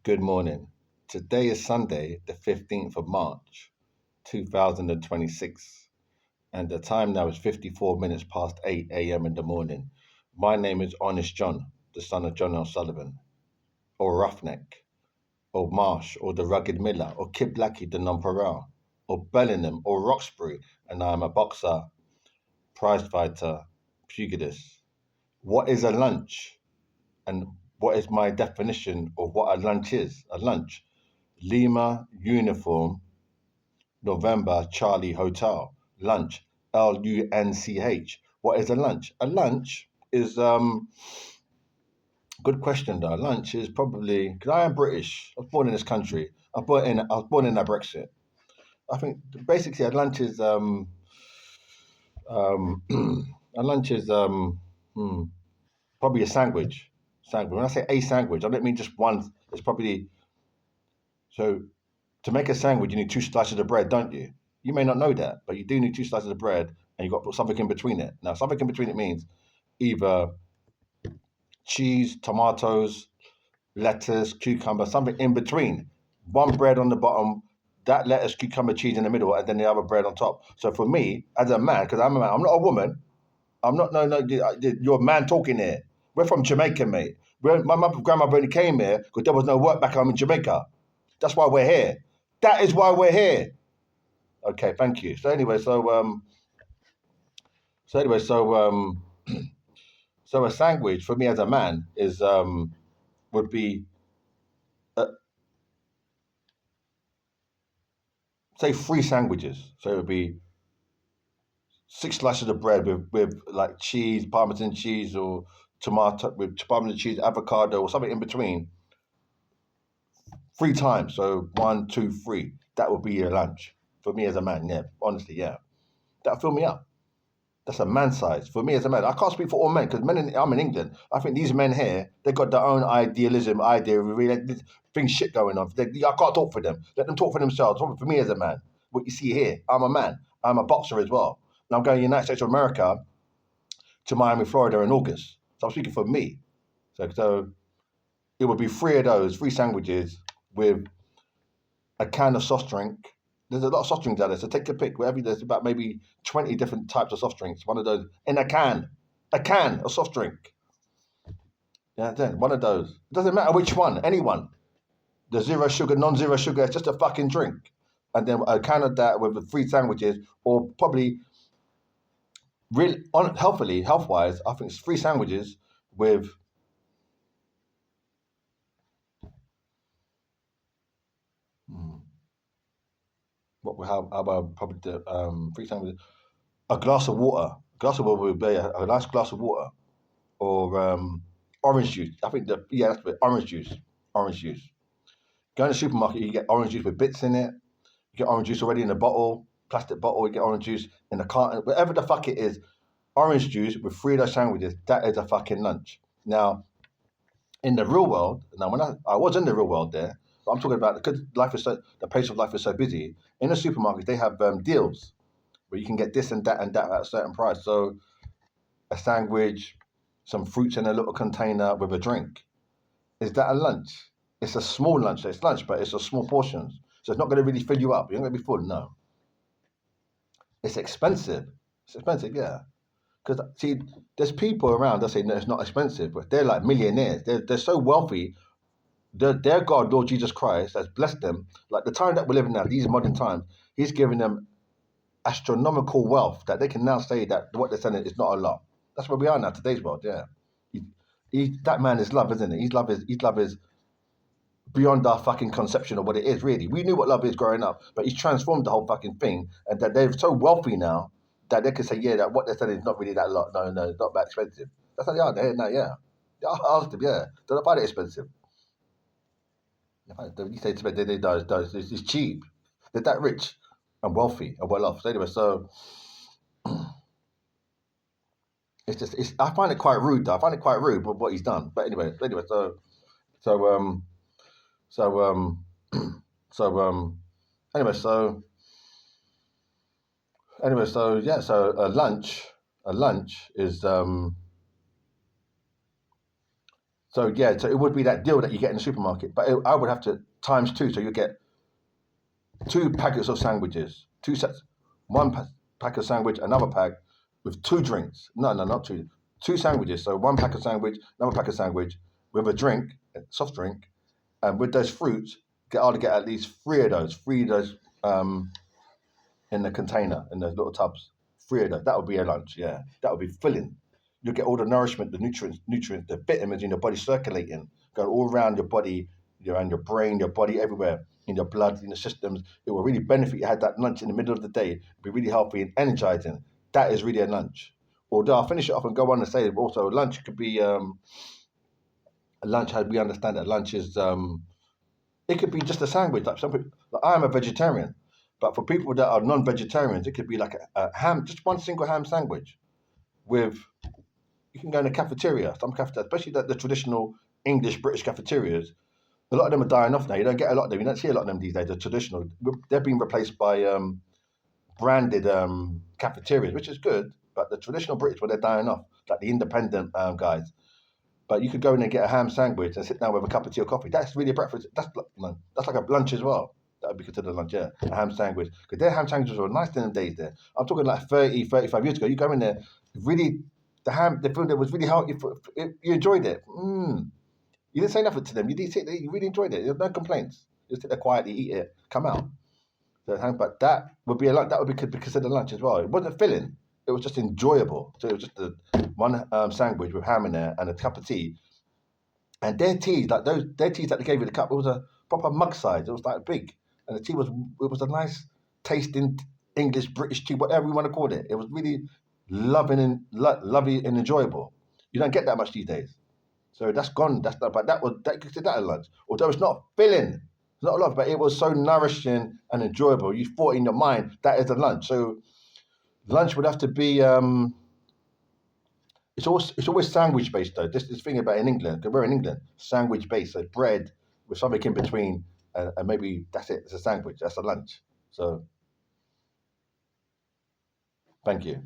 Good morning. Today is Sunday, the 15th of March, 2026, and the time now is 54 minutes past 8 a.m. in the morning. My name is Honest John, the son of John L. Sullivan, or Roughneck, or Marsh, or the Rugged Miller, or Kid Blackie, the Nonpareil, or Bellingham, or Roxbury, and I am a boxer, prize fighter, pugilist. What is a lunch? And what is my definition of what a lunch is? A lunch. Lima uniform November Charlie Hotel lunch LUNCH. What is a lunch? A lunch is good question though. Lunch is probably because I am British. I was born in this country. I was born in a Brexit. I think basically a lunch is um a lunch is hmm, probably a sandwich. Sandwich. When I say a sandwich, I don't mean just one. It's probably so. To make a sandwich, you need two slices of bread, don't you? You may not know that, but you do need two slices of bread, and you've got to put something in between it. Now, something in between it means either cheese, tomatoes, lettuce, cucumber, something in between. One bread on the bottom, that lettuce, cucumber, cheese in the middle, and then the other bread on top. So for me, as a man, because I'm a man, I'm not a woman. I'm not. No, no. You're a man talking here. We're from Jamaica, mate. My mother, grandmother only came here because there was no work back home in Jamaica. That's why we're here. That is why we're here. Okay, thank you. So so a sandwich for me as a man is would be uh, say three sandwiches. So it would be six slices of bread with like cheese, Parmesan cheese, or tomato with Parmesan cheese, avocado, or something in between. Three times. So one, two, three. That would be your lunch for me as a man. Yeah, honestly, yeah, that fill me up. That's a man size for me as a man. I can't speak for all men because I'm in England. I think these men here, they got their own idealism, idea, really things shit going on. I can't talk for them. Let them talk for themselves. For me as a man, what you see here, I'm a man. I'm a boxer as well. And I'm going to the United States of America to Miami, Florida in August. So I'm speaking for me. So it would be three of those, three sandwiches with a can of soft drink. There's a lot of soft drinks out there, so take your pick. Whatever there's about maybe 20 different types of soft drinks. One of those in a can of soft drink. Yeah, then one of those. It doesn't matter which one, anyone. The zero sugar, non-zero sugar, it's just a fucking drink. And then a can of that with the three sandwiches, or probably really healthily, health wise, I think it's three sandwiches with hmm, how about probably the three sandwiches, a glass of water. A glass of water would be a nice glass of water or orange juice. I think that's it. Orange juice. Orange juice. Go in the supermarket, you get orange juice with bits in it. You get orange juice already in a bottle, plastic bottle. You get orange juice in a carton, whatever the fuck it is. Orange juice with three of those sandwiches. That is a fucking lunch. Now, in the real world, now when I was in the real world there, but I'm talking about because the pace of life is so busy. In the supermarket, they have deals where you can get this and that at a certain price. So a sandwich, some fruits in a little container with a drink. Is that a lunch? It's a small lunch. So it's lunch, but it's a small portions. So it's not going to really fill you up. You're not going to be full. No. It's expensive. It's expensive, yeah. Because see, there's people around that say no, it's not expensive, but they're like millionaires. They're so wealthy. Their God, Lord Jesus Christ, has blessed them. Like the time that we're living now, these modern times, He's given them astronomical wealth that they can now say that what they're selling is not a lot. That's where we are now, today's world. Yeah. He, that man is love, isn't it? His love is beyond our fucking conception of what it is, really. We knew what love is growing up, but he's transformed the whole fucking thing, and that they're so wealthy now that they can say, yeah, that what they're selling is not really that lot. No, no, it's not that expensive. That's how they are. They're now, yeah. Yeah, I asked them, yeah. They don't find it expensive. You say they does. It's cheap. They're that rich and wealthy and well off. So anyway, so I find it quite rude though. I find it quite rude with what he's done. But anyway, so so so anyway, so so yeah, so a lunch is So yeah, so it would be that deal that you get in the supermarket, but I would have to times two. So you get two packets of sandwiches, two sets, one pack of sandwich, another pack with two drinks. No, no, not two. Two sandwiches. So one pack of sandwich, another pack of sandwich with a drink, a soft drink, and with those fruits, I'll get at least three of those in the container, in those little tubs. Three of those. That would be a lunch, yeah. That would be filling. You'll get all the nourishment, the nutrients, the vitamins in your body circulating, going all around your body, around your brain, your body, everywhere, in your blood, in the systems. It will really benefit you. Had that lunch in the middle of the day, be really healthy and energizing. That is really a lunch. Although I'll finish it off and go on and say also lunch could be a lunch. How we understand that lunch is it could be just a sandwich. Like some people, like I am a vegetarian, but for people that are non-vegetarians, it could be like a ham, just one single ham sandwich with. You can go in a cafeteria, some cafeterias, especially the traditional English British cafeterias. A lot of them are dying off now. You don't get a lot of them. You don't see a lot of them these days. The traditional, they're being replaced by branded cafeterias, which is good. But the traditional British, well, they're dying off, like the independent guys. But you could go in and get a ham sandwich and sit down with a cup of tea or coffee. That's really a breakfast. That's like a lunch as well. That would be considered a lunch, yeah. A ham sandwich. Because their ham sandwiches were nice in the days there. I'm talking like 30, 35 years ago. You go in there, really, the food there was really healthy. You enjoyed it. You didn't say nothing to them. You didn't sit there, you really enjoyed it. There were no complaints. You just sit there quietly, eat it, come out. So, but that would be a lunch. That would be considered lunch as well. It wasn't filling. It was just enjoyable. So it was just one sandwich with ham in there and a cup of tea. And their teas that they gave you the cup, it was a proper mug size. It was like big, and the tea was a nice tasting English British tea, whatever you want to call it. It was really loving and lovely and enjoyable. You don't get that much these days. So that's gone. That's not. But that you consider that a lunch. Although it's not filling, it's not a lot, but it was so nourishing and enjoyable. You thought in your mind that is a lunch. So lunch would have to be. It's always sandwich based though. This thing about in England, 'cause we're in England, sandwich based. So bread with something in between, and maybe that's it. It's a sandwich. That's a lunch. So thank you.